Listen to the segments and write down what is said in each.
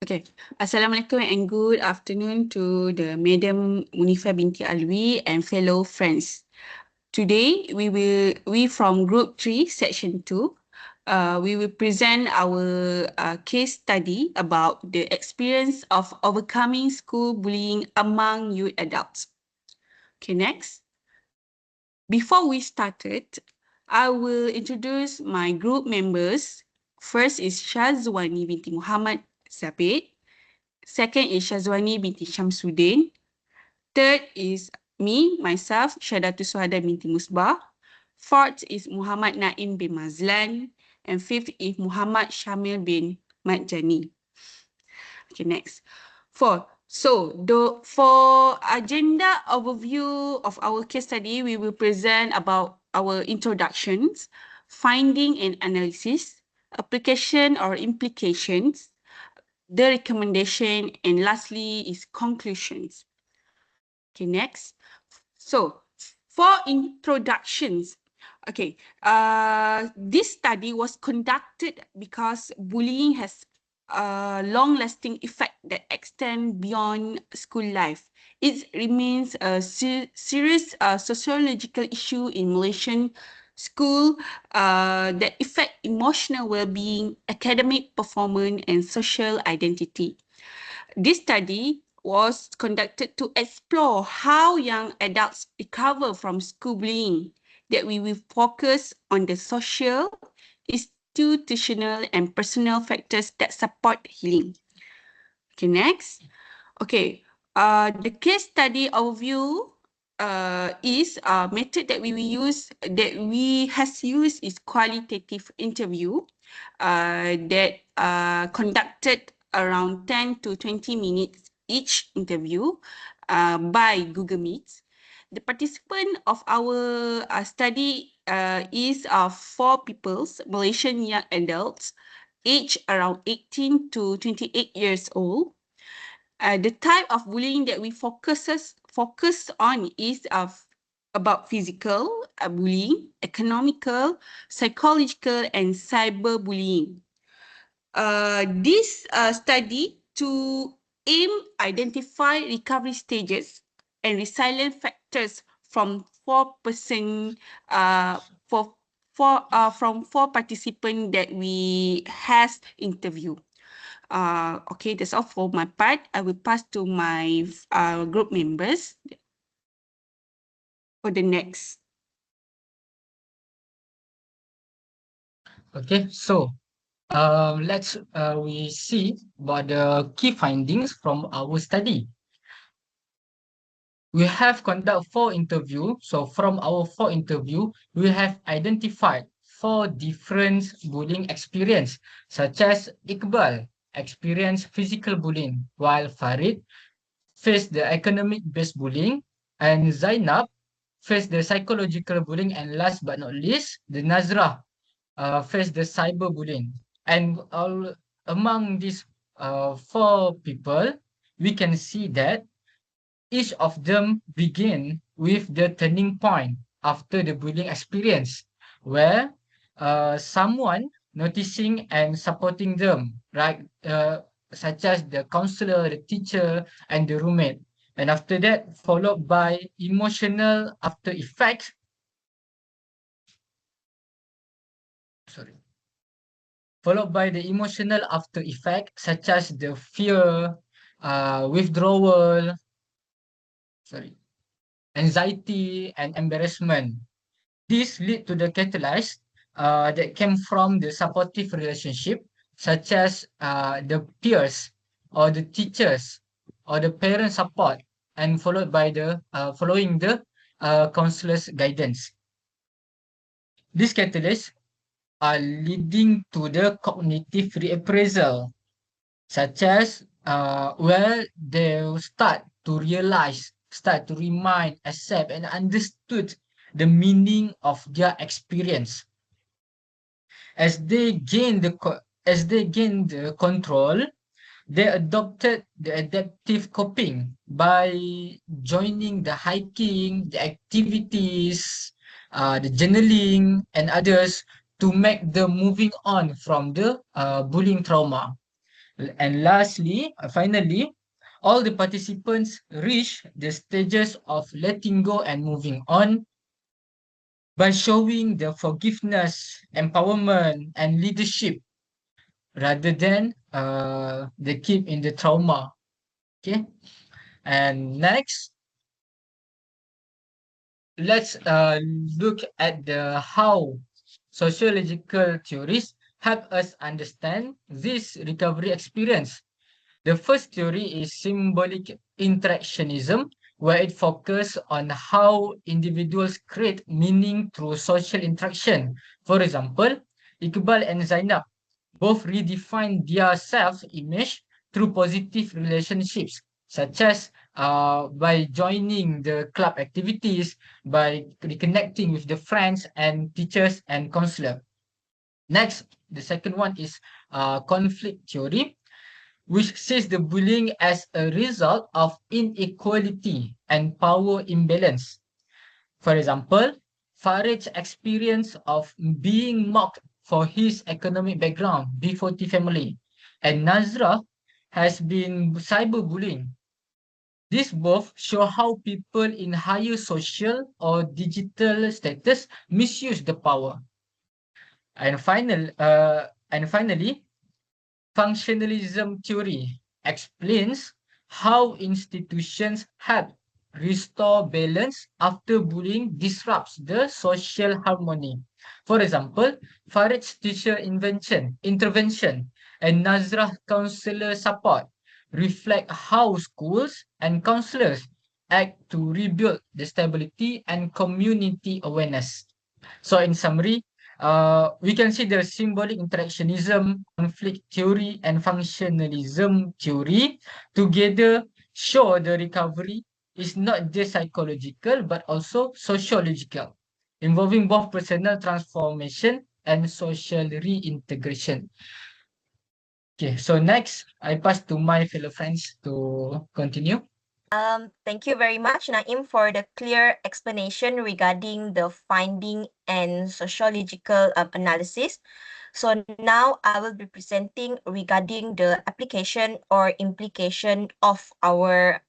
Okay. Assalamualaikum and good afternoon to the Madam Munifah binti Alwi and fellow friends. Today we from Group 3, Section 2, we will present our case study about the experience of overcoming school bullying among youth adults. Okay, next. Before we started, I will introduce my group members. First is Shazwani binti Muhammad Zabid. Second is Shazwani binti Shamsuddin. Third is me, myself, Syadatu Suhada binti Musbah. Fourth is Muhammad Naim bin Mazlan. And fifth is Muhammad Shamil bin Madjani. Okay, next. For agenda overview of our case study, we will present about our introductions, finding and analysis, application or implications, the recommendation, and lastly is conclusions. Okay, next. So for introductions, okay, this study was conducted because bullying has a long-lasting effect that extends beyond school life. It remains a serious sociological issue in Malaysian school that affect emotional well-being, academic performance, and social identity. This study was conducted to explore how young adults recover from school bullying, that we will focus on the social, institutional, and personal factors that support healing. Okay, next. Okay, the case study overview is a method that we has used is qualitative interview that conducted around 10 to 20 minutes each interview by Google Meet. The participant of our study is 4 peoples, Malaysian young adults, aged around 18 to 28 years old. The type of bullying that we focus on is about physical bullying, economical, psychological, and cyber bullying. This study to aim identify recovery stages and resilient factors from 4% from 4 participants that we has interviewed. Okay, that's all for my part. I will pass to my group members for the next. Okay, so let's we see about the key findings from our study. We have conducted 4 interviews. So from our 4 interviews, we have identified 4 different bullying experience, such as Iqbal experienced physical bullying, while Farid faced the academic-based bullying, and Zainab faced the psychological bullying, and last but not least, the Nazrah faced the cyberbullying. And all among these 4 people, we can see that each of them begin with the turning point after the bullying experience, where someone noticing and supporting them, right? Such as the counselor, the teacher, and the roommate. And after that, followed by emotional after effects. Sorry. Followed by the emotional after effect, such as the fear, withdrawal, anxiety, and embarrassment. This lead to the catalyst that came from the supportive relationship, such as the peers or the teachers or the parent support, and followed by the following the counselor's guidance. This catalyst are leading to the cognitive reappraisal, such as where they'll start to realize, start to remind, accept, and understood the meaning of their experience. As they gain the control, they adopted the adaptive coping by joining the hiking, the activities, the journaling, and others to make them moving on from the bullying trauma. And lastly, finally, all the participants reach the stages of letting go and moving on by showing the forgiveness, empowerment, and leadership rather than they keep in the trauma. Okay. And next, let's look at the how sociological theories help us understand this recovery experience. The first theory is symbolic interactionism, where it focuses on how individuals create meaning through social interaction. For example, Iqbal and Zainab both redefine their self-image through positive relationships, such as by joining the club activities, by reconnecting with the friends and teachers and counselor. Next, the second one is conflict theory, which sees the bullying as a result of inequality and power imbalance. For example, Farid's experience of being mocked for his economic background, B40 family, and Nazra has been cyberbullying. These both show how people in higher social or digital status misuse the power. And finally, functionalism theory explains how institutions help restore balance after bullying disrupts the social harmony. For example, Farid's teacher intervention and Nazrah's counselor support reflect how schools and counselors act to rebuild the stability and community awareness. So in summary, we can see the symbolic interactionism, conflict theory, and functionalism theory together show the recovery is not just psychological but also sociological, involving both personal transformation and social reintegration. Okay, so next I pass to my fellow friends to continue. Thank you very much, Naim, for the clear explanation regarding the finding and sociological analysis. So now I will be presenting regarding the application or implication of our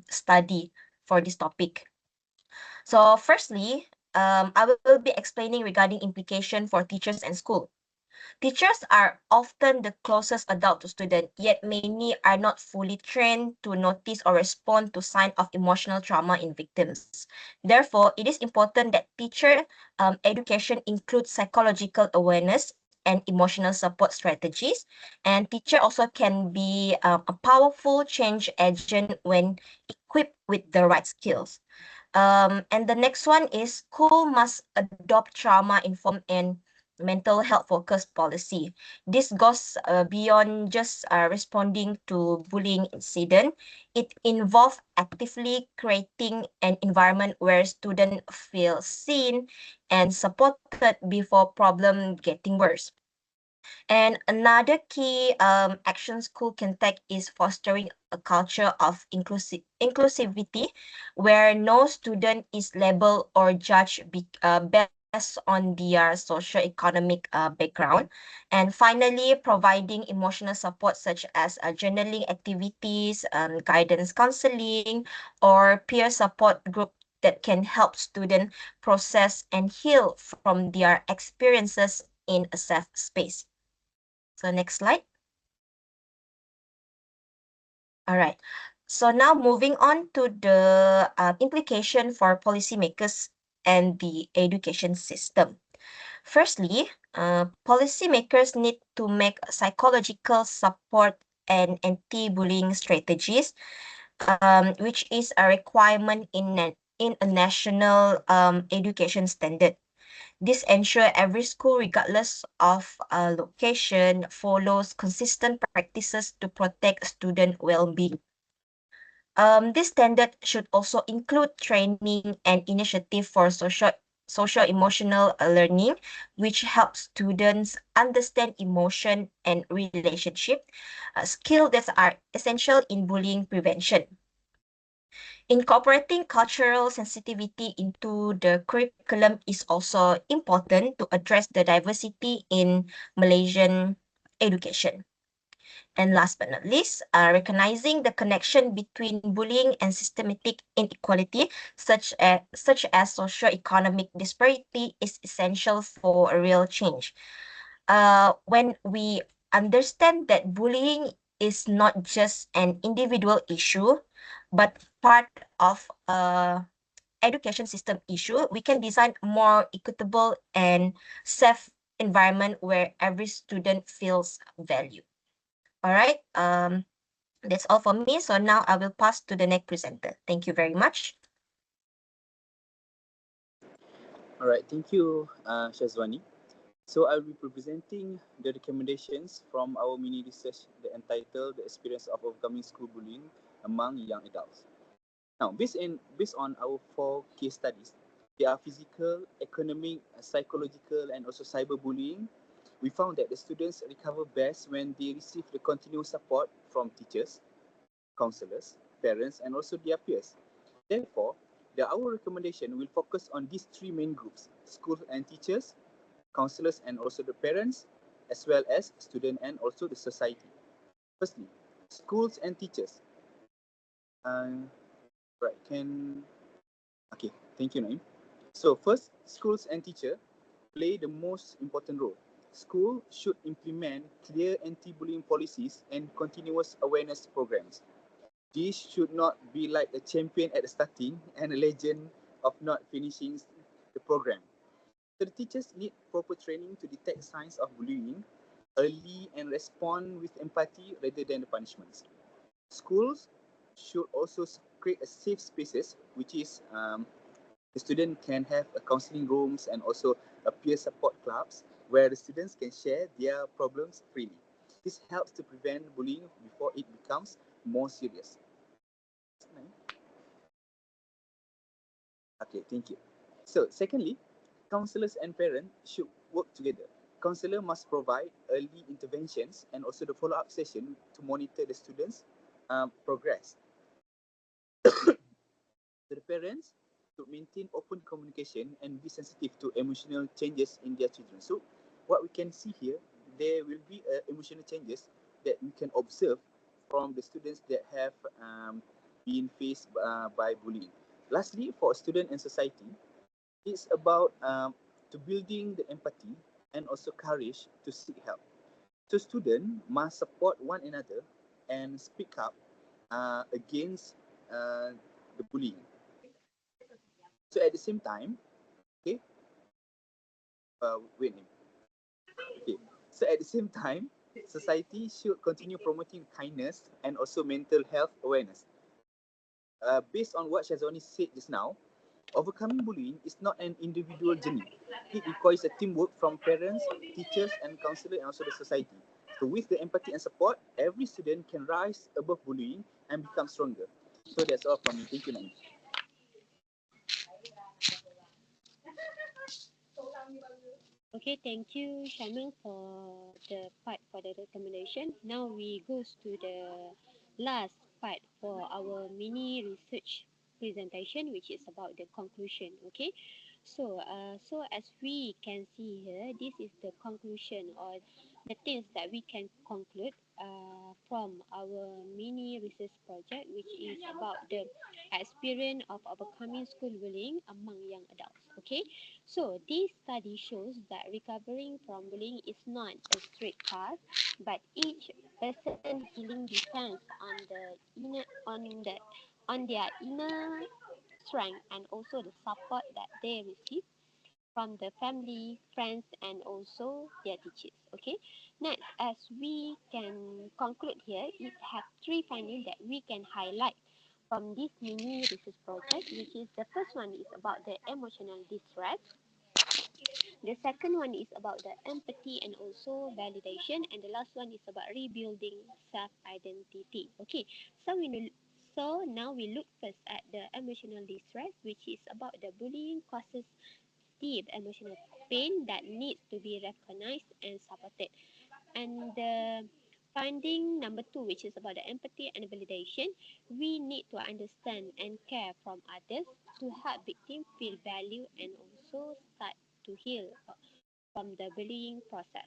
study for this topic. So firstly, I will be explaining regarding implication for teachers and school. Teachers are often the closest adult to student, yet many are not fully trained to notice or respond to signs of emotional trauma in victims. Therefore, it is important that teacher education includes psychological awareness and emotional support strategies. And teacher also can be a powerful change agent when equipped with the right skills. And the next one is school must adopt trauma-informed and mental health focused policy. This goes beyond just responding to bullying incident. It involves actively creating an environment where students feel seen and supported before problem getting worse. And another key action school can take is fostering a culture of inclusivity where no student is labeled or judged based on their socioeconomic background. And finally, providing emotional support such as journaling activities, guidance counseling, or peer support group that can help students process and heal from their experiences in a safe space. So next slide. All right. So now moving on to the implication for policymakers and the education system. Firstly, policymakers need to make psychological support and anti-bullying strategies, which is a requirement in a national education standard. This ensures every school, regardless of location, follows consistent practices to protect student well-being. This standard should also include training and initiative for social emotional learning, which helps students understand emotion and relationship, skills that are essential in bullying prevention. Incorporating cultural sensitivity into the curriculum is also important to address the diversity in Malaysian education. And last but not least, recognizing the connection between bullying and systematic inequality, such as socioeconomic disparity, is essential for a real change. When we understand that bullying is not just an individual issue, but part of a education system issue, we can design a more equitable and safe environment where every student feels valued. All right. That's all for me. So now I will pass to the next presenter. Thank you very much. All right, thank you, Shazwani. So I'll be presenting the recommendations from our mini research that entitled "The Experience of Overcoming School Bullying Among Young Adults." Now, based on our 4 case studies, they are physical, economic, psychological, and also cyberbullying. We found that the students recover best when they receive the continuous support from teachers, counselors, parents, and also their peers. Therefore, our recommendation will focus on these 3 main groups: schools and teachers, counselors, and also the parents, as well as student and also the society. Firstly, schools and teachers. Right, okay, thank you, Naim. So first, schools and teacher play the most important role. School should implement clear anti-bullying policies and continuous awareness programs. This should not be like a champion at the starting and a legend of not finishing the program. So the teachers need proper training to detect signs of bullying early and respond with empathy rather than the punishments. Schools should also create a safe spaces, which is the student can have a counseling rooms and also a peer support clubs where the students can share their problems freely. This helps to prevent bullying before it becomes more serious. Okay, thank you. So, secondly, counselors and parents should work together. Counselor must provide early interventions and also the follow-up session to monitor the students' progress. So the parents should maintain open communication and be sensitive to emotional changes in their children. So, what we can see here, there will be emotional changes that we can observe from the students that have been faced by bullying. Lastly, for student and society, it's about to building the empathy and also courage to seek help. So students must support one another and speak up against the bullying. So at the same time, okay, wait, okay. So at the same time, society should continue promoting kindness and also mental health awareness. Based on what Shazoni said just now, overcoming bullying is not an individual journey. It requires a teamwork from parents, teachers, and counselors, and also the society. So with the empathy and support, every student can rise above bullying and become stronger. So that's all from me. Thank you, Naim. Okay, thank you, Shamil, for the part for the recommendation. Now we goes to the last part for our mini research presentation, which is about the conclusion. Okay, so as we can see here, this is the conclusion or the things that we can conclude from our mini research project, which is about the experience of overcoming school bullying among young adults. Okay, so this study shows that recovering from bullying is not a straight path, but each person healing depends on their inner strength and also the support that they receive from the family, friends, and also their teachers. Okay. Next, as we can conclude here, it have 3 findings that we can highlight from this mini research project, which is the first one is about the emotional distress. The second one is about the empathy and also validation, and the last one is about rebuilding self-identity. Okay, so so now we look first at the emotional distress, which is about the bullying causes deep emotional pain that needs to be recognized and supported. And the finding number 2, which is about the empathy and validation, we need to understand and care from others to help victims feel valued and also start to heal from the bullying process.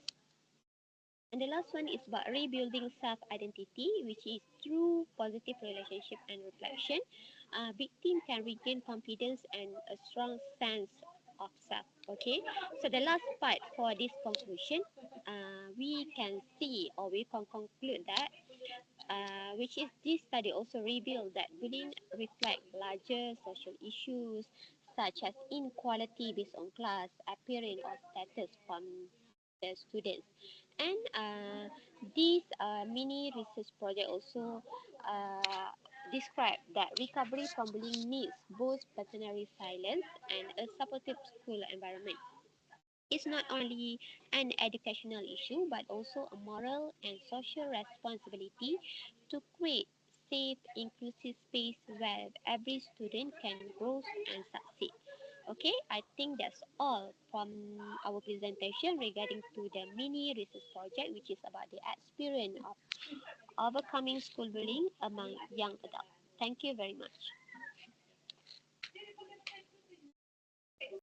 And the last one is about rebuilding self-identity, which is through positive relationship and reflection. Victim can regain confidence and a strong sense of self. Okay, so the last part for this conclusion, we can see or we can conclude that which is this study also revealed that bullying reflect larger social issues such as inequality based on class, appearance, or status from the students. And this mini research project also describe that recovery from bullying needs both personal resilience and a supportive school environment. It's not only an educational issue but also a moral and social responsibility to create safe, inclusive space where every student can grow and succeed. Okay, I think that's all from our presentation regarding to the mini research project, which is about the experience of overcoming school bullying among young adults. Thank you very much.